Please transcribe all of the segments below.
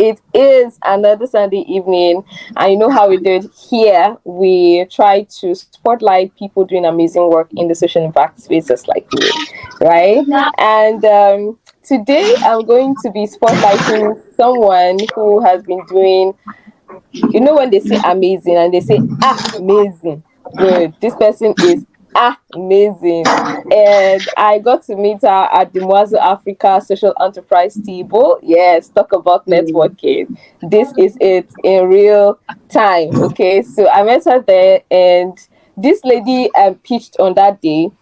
It is another Sunday evening. I know how we do it here. We try to spotlight people doing amazing work in the social impact spaces like you, right? And today I'm going to be spotlighting someone who has been doing, when they say amazing and they say, amazing, good. This person is amazing. And I got to meet her at the Mwazo Africa Social Enterprise table. Yes, talk about networking. This is it in real time. Okay, so I met her there, and this lady pitched on that day,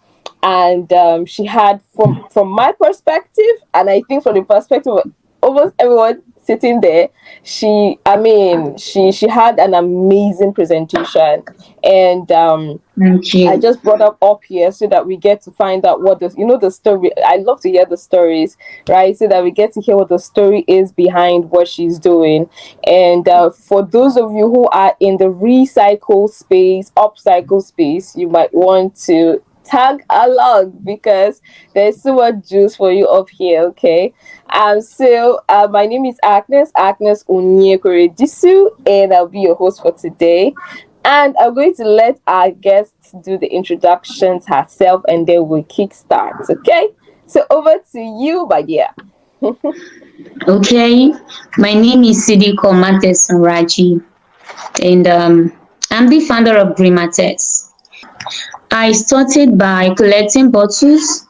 and she had, from my perspective, and I think from the perspective of almost everyone sitting there, she had an amazing presentation. And Thank I you. just brought up here so that we get to find out what the story. I love to hear the stories, right? So that we get to hear what the story is behind what she's doing. And for those of you who are in the recycle space, upcycle space, you might want to tag along because there's so much juice for you up here. Okay. My name is Agnes Onyekore Disu, and I'll be your host for today. And I'm going to let our guest do the introductions herself, and then we'll kickstart. Okay? So over to you, my dear. Okay, my name is Sidiko Matex Raji, and I'm the founder of Green Matex. I started by collecting bottles,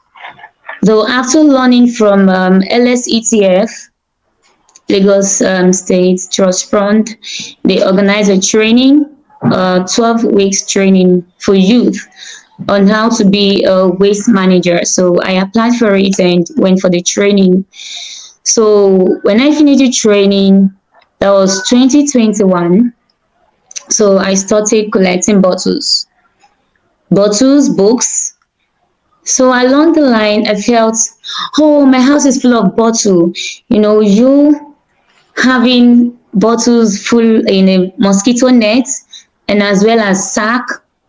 though after learning from LSETF, Lagos State Trust Fund, they organized a training, 12 weeks training for youth on how to be a waste manager. So I applied for it and went for the training. So when I finished the training, that was 2021. So I started collecting bottles, books. So along the line, I felt, oh, my house is full of bottle. You having bottles full in a mosquito net and as well as sack,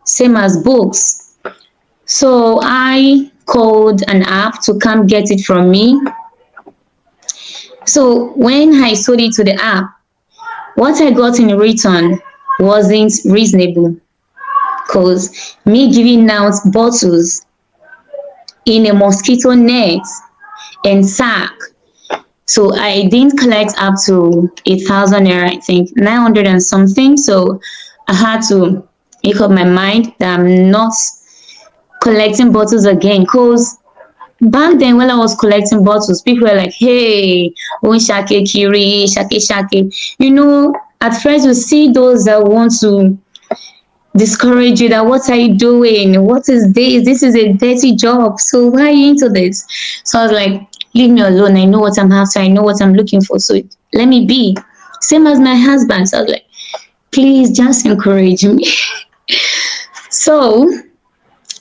same as books. So I called an app to come get it from me. So when I sold it to the app, what I got in return wasn't reasonable because me giving out bottles in a mosquito net and sack. So I didn't collect up to 1,000 naira, I think 900 and something. So I had to make up my mind that I'm not collecting bottles again because back then when I was collecting bottles, people were like, hey, oh shake kiri, shake. At first you see those that want to discourage you, that what are you doing? What is this? This is a dirty job. So why are you into this? So I was like, leave me alone. I know what I'm after. I know what I'm looking for. So let me be. Same as my husband. So I was like, please just encourage me. So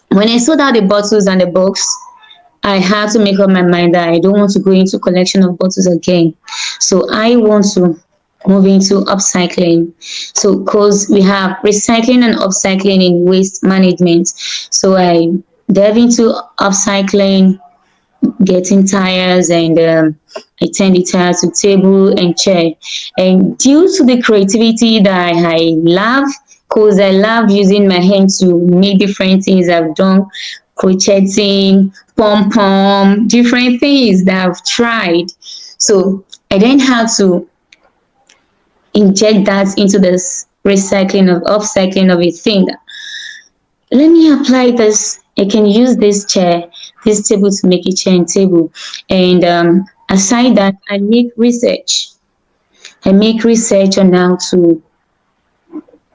when I sold out the bottles and the books, I had to make up my mind that I don't want to go into collection of bottles again. So I want to move into upcycling. So because we have recycling and upcycling in waste management. So I delve into upcycling, getting tires, and I turn the tires to table and chair. And due to the creativity that I love, because I love using my hand to make different things, I've done crocheting, pom pom, different things that I've tried. So I then had to inject that into this recycling of upcycling of a thing. Let me apply this. I can use this chair, this table to make a chair and table. And aside that, I make research. I make research on how to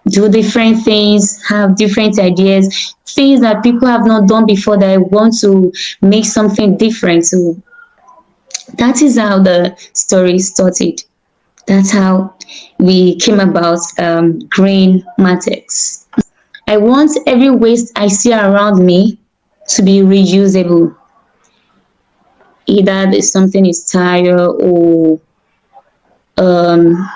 do different things, have different ideas, things that people have not done before that I want to make something different. So that is how the story started. That's how we came about Green Matex. I want every waste I see around me to be reusable. Either something is tire or um,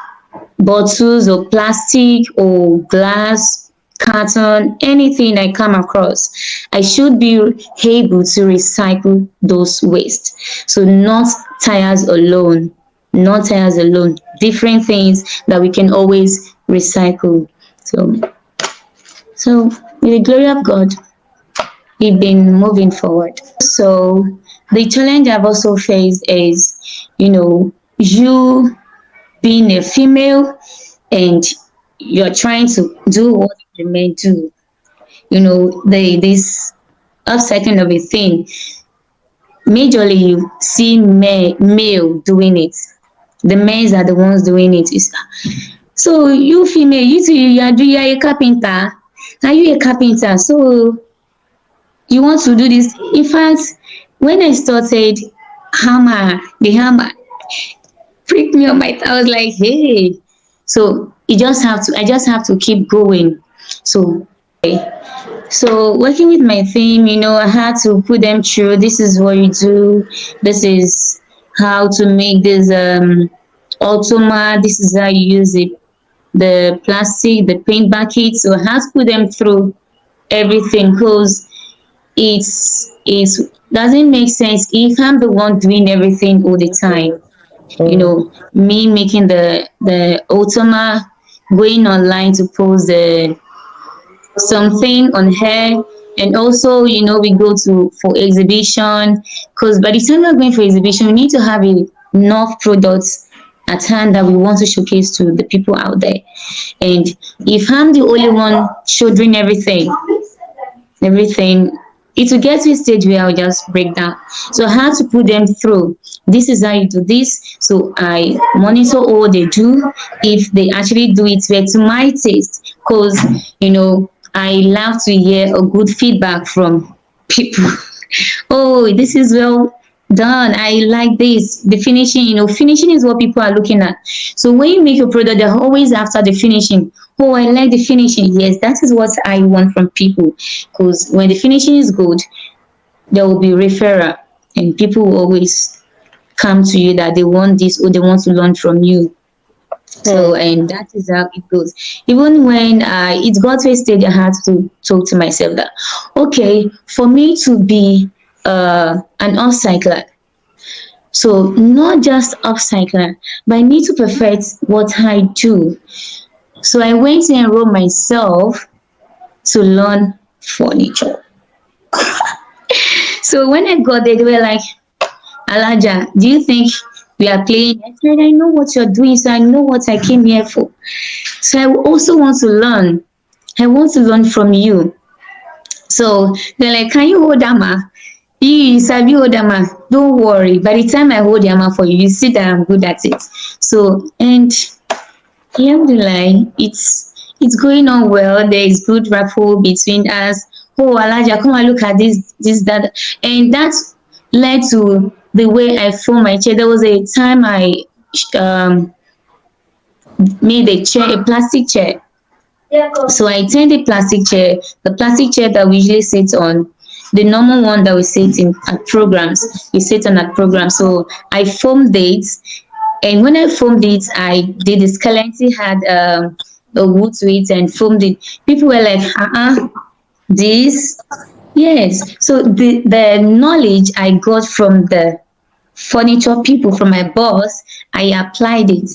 bottles or plastic or glass, carton, anything I come across. I should be able to recycle those waste. So not tires alone. not tires alone, different things that we can always recycle. So, so with the glory of God, we've been moving forward. So the challenge I've also faced is, you being a female and you're trying to do what the men do. This upcycling of a thing, majorly you see male doing it. The men are the ones doing it. So you female, you too, you are a carpenter. Are you a carpenter? So you want to do this. In fact, when I started the hammer pricked me on my, I was like, hey. So I just have to keep going. So working with my team, I had to put them through. This is what you do. This is how to make this automa. This is how you use it. The plastic, the paint bucket. So I had to put them through everything because it's doesn't make sense if I'm the one doing everything all the time. Mm. Me making the automa, going online to post the something on hair, and also we go to for exhibition, because by the time we're going for exhibition we need to have enough products at hand that we want to showcase to the people out there. And if I'm the only one shouldering everything, it will get to a stage where I'll just break down. So I had to put them through. This is how you do this. So I monitor all they do, if they actually do it well to my taste. Because, I love to hear a good feedback from people. Oh, this is well done. I like this. The finishing, finishing is what people are looking at. So when you make a product, they're always after the finishing. Oh, I like the finishing. Yes, that is what I want from people. Because when the finishing is good, there will be referral, and people will always come to you that they want this or they want to learn from you. So, Hmm. and that is how it goes. Even when it got to a stage, I had to talk to myself that, okay, for me to be an upcycler, so not just upcycler, but I need to perfect what I do. So I went to enroll myself to learn furniture. So when I got there, they were like, Alaja, do you think we are playing? I said, I know what you're doing, so I know what I came here for. So I also want to learn. I want to learn from you. So they're like, can you hold hammer? You sabi hold hammer. Don't worry. By the time I hold the hammer for you, you see that I'm good at it. So, and alhamdulillah, it's going on well. There is good rapport between us. Oh, Alaja, come and look at this, that. And that led to the way I form my chair. There was a time I um, made a chair, a plastic chair. So I turned the plastic chair that we usually sit on, the normal one that we sit in at programs. We sit on at programs. So I formed it, and when I formed it, I did the skeleton had a wood to it and formed it. People were like, this. Yes. So the knowledge I got from the furniture people, from my boss, I applied it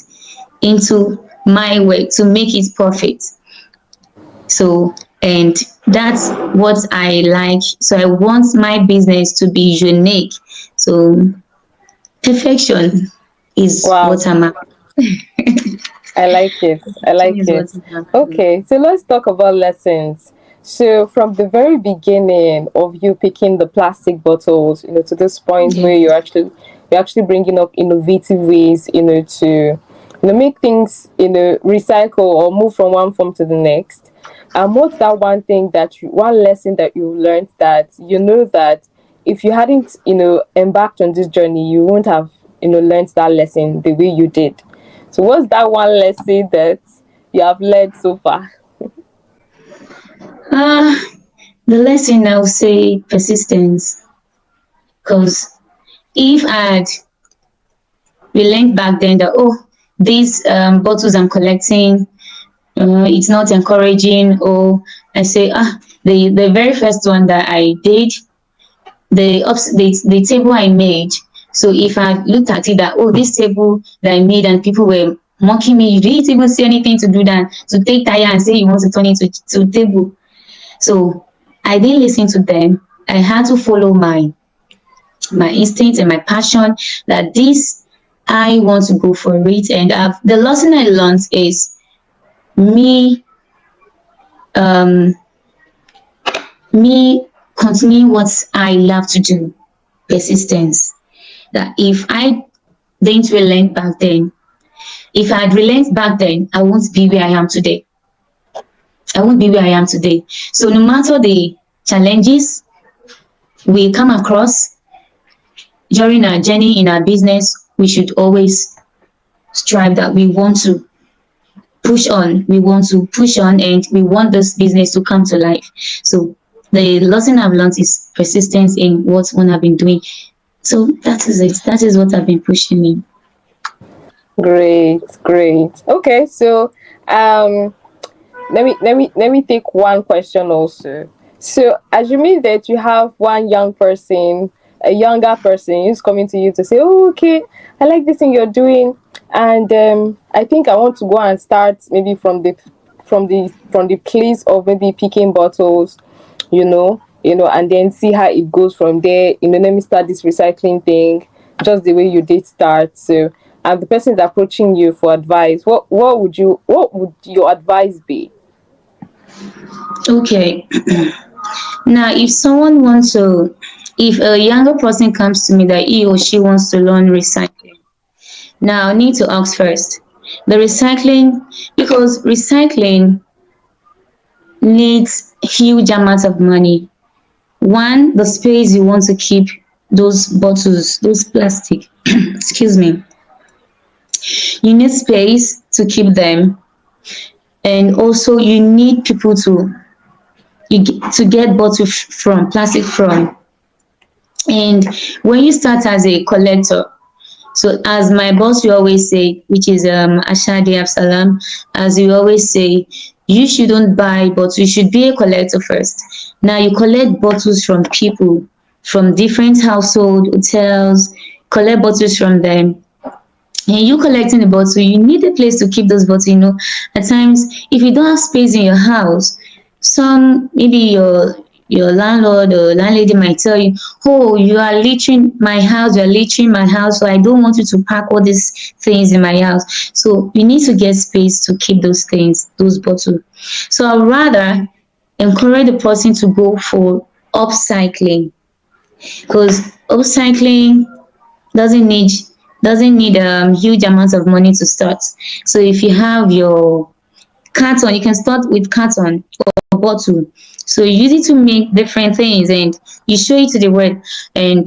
into my work to make it perfect. So, and that's what I like. So I want my business to be unique. So perfection is Wow. what I'm after. I like it. I Perfection like is what it. I'm after. Okay, so let's talk about lessons. So from the very beginning of you picking the plastic bottles, to this point where Yeah. you're actually bringing up innovative ways, to make things, recycle or move from one form to the next. And what's that one thing one lesson that you learned that that if you hadn't, embarked on this journey, you wouldn't have, learned that lesson the way you did. So what's that one lesson that you have learned so far? Uh, the lesson I would say persistence. Because if I had learned back then that, oh, these bottles I'm collecting, it's not encouraging, or I say, the very first one that I did, the table I made, So if I looked at it that, oh, this table that I made and people were mocking me, you didn't even see anything to do that, to take tire and say you want to turn it to table. So I didn't listen to them. I had to follow my instinct and my passion that this I want to go for it. And the lesson I learned is me um me continuing what I love to do, persistence. That if I didn't relent back then, if I had relent back then, I won't be where I am today. I won't be where I am today. So no matter the challenges we come across during our journey in our business, we should always strive that we want to push on. We want to push on and we want this business to come to life. So the lesson I've learned is persistence in what one I've been doing. So that is it. That is what I've been pushing me. Great, great. Okay, so um let me take one question also. So assuming that you have one young person, a younger person who's coming to you to say, oh, okay, I like this thing you're doing, and I think I want to go and start maybe from the place of maybe picking bottles, and then see how it goes from there. Let me start this recycling thing, just the way you did start. So, and the person is approaching you for advice. What would your advice be? Okay. Now, if a younger person comes to me that he or she wants to learn recycling, now I need to ask first the recycling, because recycling needs huge amounts of money. One, the space you want to keep those bottles, those plastic, excuse me, you need space to keep them, and also you need people to get bottles from plastic from. And when you start as a collector, so as my boss will always say, which is Ashadi Absalam, as you always say, you shouldn't buy bottles, you should be a collector first. Now you collect bottles from people, from different household, hotels, collect bottles from them. And you collecting the bottle, you need a place to keep those bottles. At times, if you don't have space in your house, some maybe your landlord or landlady might tell you, oh, you are littering my house, you are littering my house, so I don't want you to pack all these things in my house. So you need to get space to keep those things, those bottles. So I'd rather encourage the person to go for upcycling, because upcycling doesn't need doesn't need huge amounts of money to start. So if you have your carton, you can start with carton or bottle. So you use it to make different things and you show it to the world and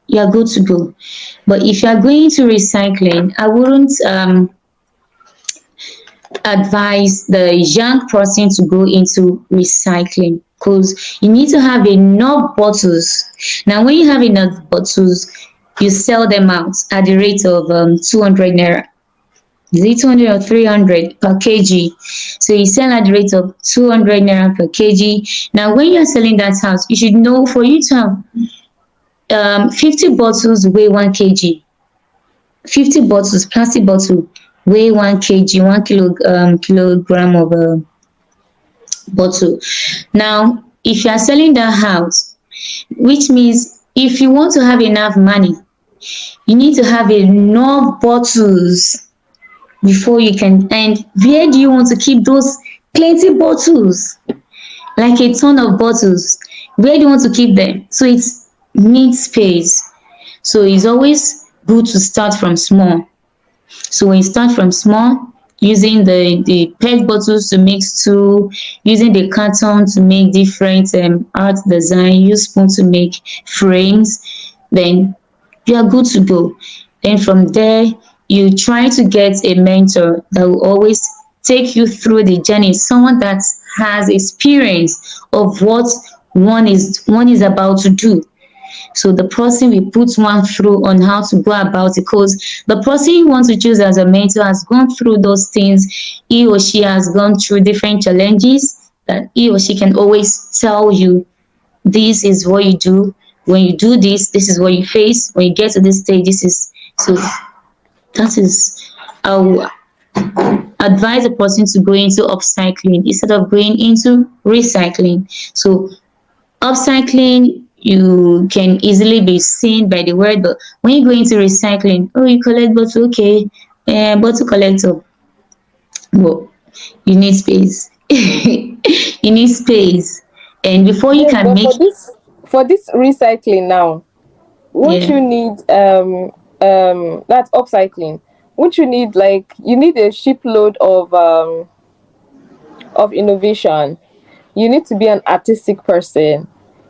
you are good to go. But if you are going to recycling, I wouldn't advise the young person to go into recycling, because you need to have enough bottles. Now, when you have enough bottles, you sell them out at the rate of 200 naira. Is it 200 or 300 per kg? So you sell at the rate of 200 naira per kg. Now, when you're selling that house, you should know for you to have 50 bottles weigh 1 kg. 50 bottles, plastic bottle, weigh 1 kg, 1 kilogram of bottle. Now, if you are selling that house, which means if you want to have enough money, you need to have enough bottles before you can. And where do you want to keep those plenty bottles? Like a ton of bottles. Where do you want to keep them? So it needs space. So it's always good to start from small. So when you start from small, using the PET bottles to mix to, using the carton to make different art design, use spoon to make frames, then you are good to go. Then from there, you try to get a mentor that will always take you through the journey, someone that has experience of what one is about to do. So the person will put one through on how to go about it, because the person you want to choose as a mentor has gone through those things. He or she has gone through different challenges that he or she can always tell you, this is what you do, when you do this, this is what you face. When you get to this stage, this is so. That is, I will advise a person to go into upcycling instead of going into recycling. So upcycling, you can easily be seen by the word, but when you go into recycling, oh, you collect bottle, okay, bottle collector, well, you need space. You need space, and before you Wait, can but make, for this recycling now, won't yeah, you need that's upcycling? Won't you need, like, you need a shipload of innovation? You need to be an artistic person,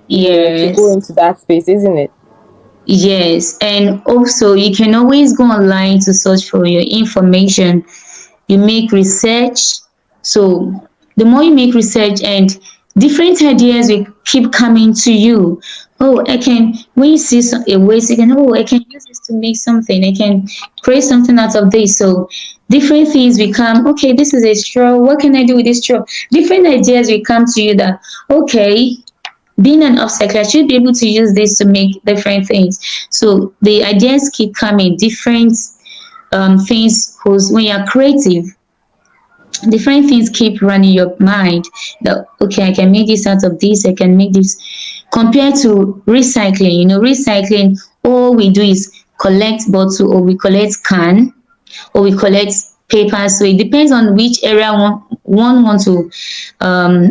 to go yes. into that space, isn't it? Yes, and also you can always go online to search for your information. You make research. So the more you make research and different ideas will keep coming to you. Oh, I can, when you see a waste, you can, oh, I can use this to make something. I can create something out of this. So different things become, okay, this is a straw. What can I do with this straw? Different ideas will come to you that, okay, being an upcycler, I should be able to use this to make different things. So the ideas keep coming, different things, because when you're creative, different things keep running your mind. That, okay, I can make this out of this, I can make this. Compared to recycling, recycling, all we do is collect bottle, or we collect can, or we collect paper. So it depends on which area one want to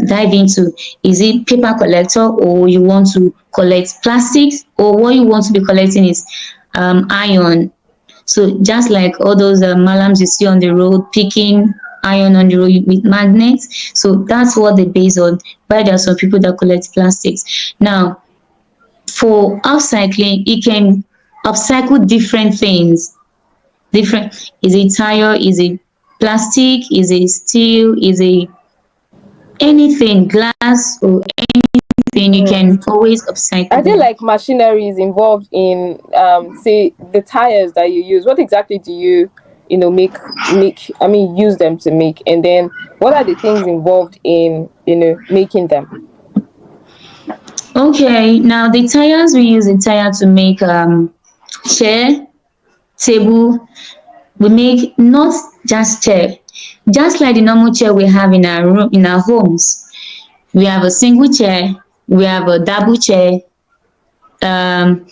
dive into. Is it paper collector, or you want to collect plastics, or what you want to be collecting is iron. So just like all those malams you see on the road picking iron on the road with magnets, so that's what they base on. But there are some people that collect plastics. Now, for upcycling, you can upcycle different things. Different, is it tire, is it plastic, is it steel, is it anything, glass, or anything, you can always Are upcycle there them. like machineries involved in, say, the tires that you use? What exactly do you, make? I mean, use them to make, and then what are the things involved in, making them? Okay, now the tires, we use the tire to make chair, table. We make not just chair, just like the normal chair we have in our room, in our homes. We have a single chair, we have a double chair, um,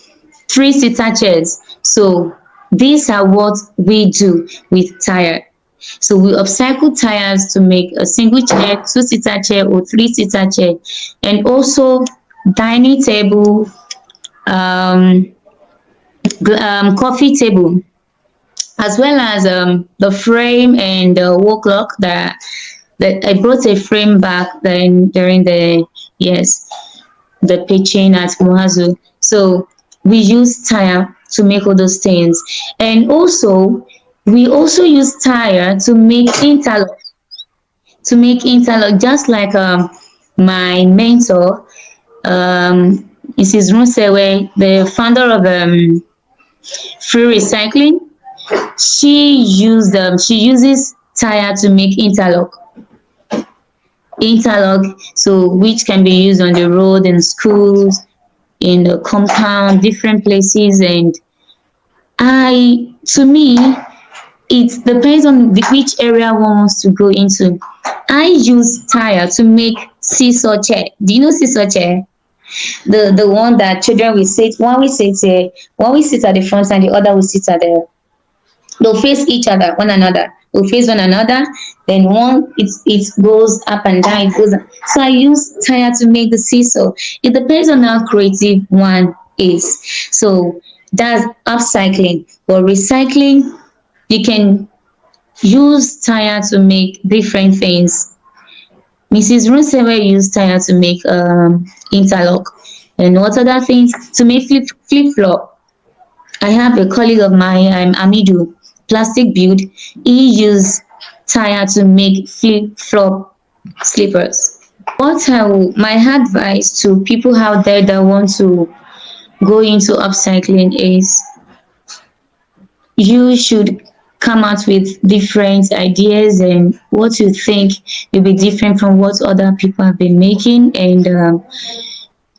three-seater chairs. So these are what we do with tire. So we upcycle tires to make a single chair, two-seater chair, or three-seater chair, and also dining table, um, coffee table, as well as the frame and the wall clock that I brought a frame back then during the, yes, the pitching at Mohazu. So we use tire to make all those things. And also we also use tire to make interlock, just like my mentor, Mrs. Runsewe, the founder of free recycling. She uses tire to make interlock, so which can be used on the road, in schools, in the compound, different places. And I to me, it depends on which area one wants to go into. I use tire to make seesaw chair. Do you know seesaw chair? The one that children will sit, one will sit here, one will sit at the front and the other will sit at the, they'll face each other, one another. They'll face one another. Then one, it goes up and down. It goes. So I use tire to make the seesaw. It depends on how creative one is. So that's upcycling. But recycling, you can use tire to make different things. Mrs. Runsewe used tire to make interlock. And what other things? To make flip flop. I have a colleague of mine, Amidu, plastic build. He used tire to make flip flop slippers. My advice to people out there that want to go into upcycling is, you should come out with different ideas and what you think will be different from what other people have been making, and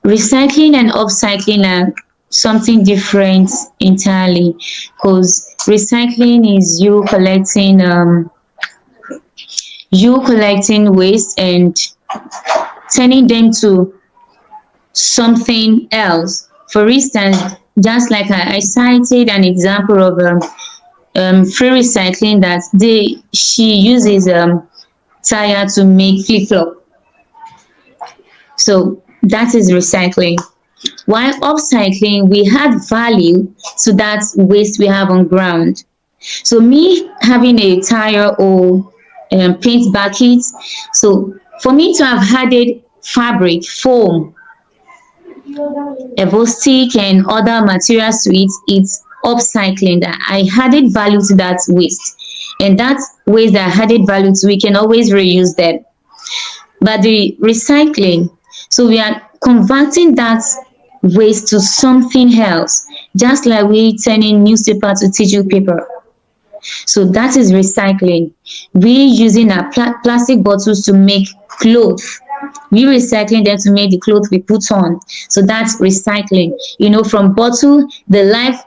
recycling and upcycling are something different entirely, because recycling is you collecting waste and turning them to something else. For instance, just like I cited an example of free recycling, that she uses tire to make flip flop. So that is recycling. While upcycling, we add value to that waste we have on ground. So me having a tire or paint bucket, so for me to have added fabric, foam, stick and other materials to it, it's upcycling, that I added value to that waste. And that waste that I added value to, we can always reuse them. But the recycling, so we are converting that waste to something else, just like we turning newspaper to tissue paper. So that is recycling. We using our plastic bottles to make clothes. We recycling them to make the clothes we put on. So that's recycling. From bottle, the life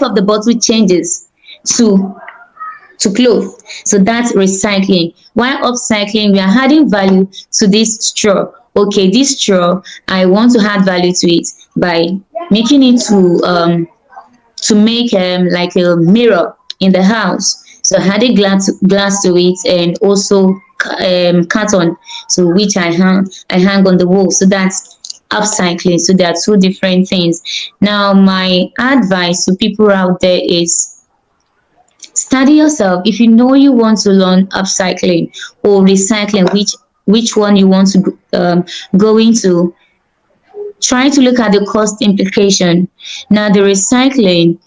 of the bottle changes to cloth. So that's recycling. While upcycling, we are adding value to this straw. Okay, this straw, I want to add value to it by making it to make like a mirror in the house. So I added glass to it, and also carton, so which I hang on the wall. So that's upcycling. So there are two different things. Now, my advice to people out there is, study yourself. If you know you want to learn upcycling or recycling, which one you want to go into, try to look at the cost implication. Now, the recycling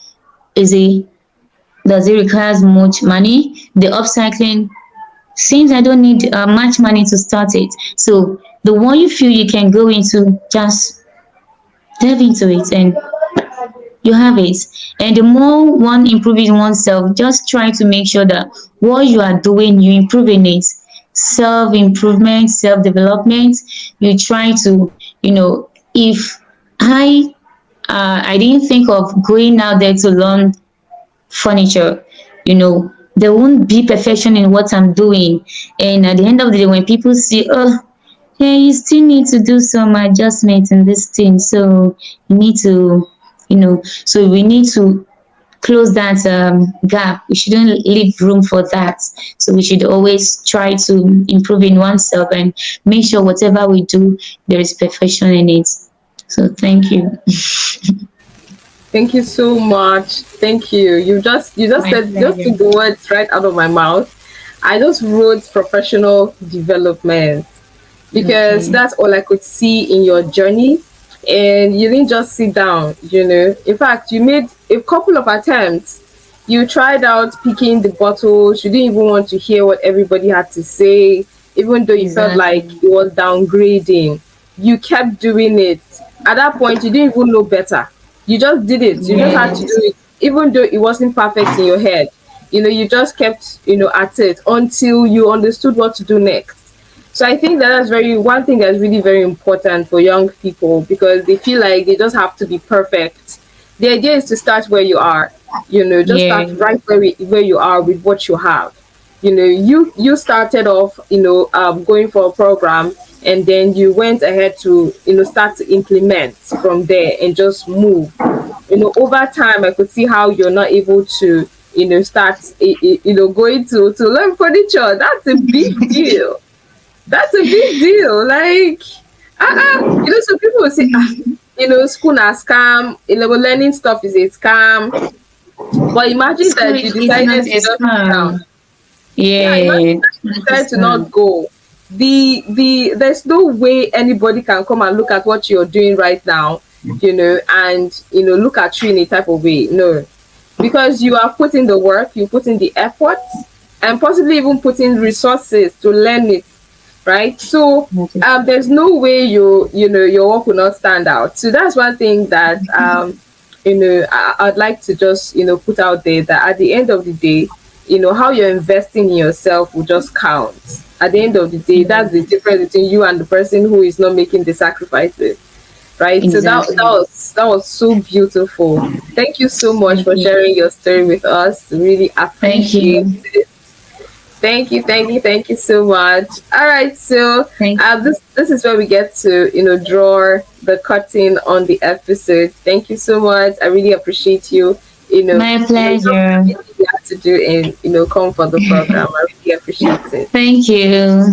is a does it requires much money? The upcycling, since I don't need much money to start it, so the one you feel you can go into, just delve into it and you have it. And the more one improving oneself, just try to make sure that what you are doing, you improving it. Self improvement, self development. You try to, if I didn't think of going out there to learn furniture, there won't be perfection in what I'm doing. And at the end of the day, when people see, oh, yeah, you still need to do some adjustments in this thing. So you need to, so we need to close that gap. We shouldn't leave room for that. So we should always try to improve in oneself and make sure whatever we do, there is perfection in it. So thank you. Thank you so much. Thank you. You just My said, just pleasure. took the words right out of my mouth. I just wrote professional development because Okay. that's all I could see in your journey. And you didn't just sit down, In fact, you made a couple of attempts. You tried out picking the bottles. You didn't even want to hear what everybody had to say, even though you felt like Exactly. it was downgrading. You kept doing it. At that point, you didn't even know better. You just did it. You just had to do Yes. it, even though it wasn't perfect in your head. You just kept, at it until you understood what to do next. So I think that's very one thing that's really very important for young people because they feel like they just have to be perfect. The idea is to start where you are, just start Yeah. right where you are with what you have. You started off, going for a program and then you went ahead to, start to implement from there and just move. Over time I could see how you're not able to, start, going to learn furniture. That's a big deal. That's a big deal. Like, some people will say, school na scam, learning stuff is a scam. But imagine School that you is decided not to a just sit down. scam. Yeah, imagine Yeah, that you not a decided to not scam. go. There's no way anybody can come and look at what you're doing right now, and look at you in a type of way. No, because you are putting the work, you put in the effort, and possibly even putting resources to learn it, right? So Not a scam. there's no way your work will not stand out. So that's one thing that I'd like to just put out there that at the end of the day, how you're investing in yourself will just count. At the end of the day, that's the difference between you and the person who is not making the sacrifices, right? So Exactly. that was so beautiful. Thank you so much Thank for you. sharing your story with us. Really Thank appreciate you. it. Thank you so much. All right, so Thank this is where we get to draw the curtain on the episode. Thank you so much. I really appreciate you. My Drop pleasure. everything you have to do and come for the program. I really appreciate it. Thank you.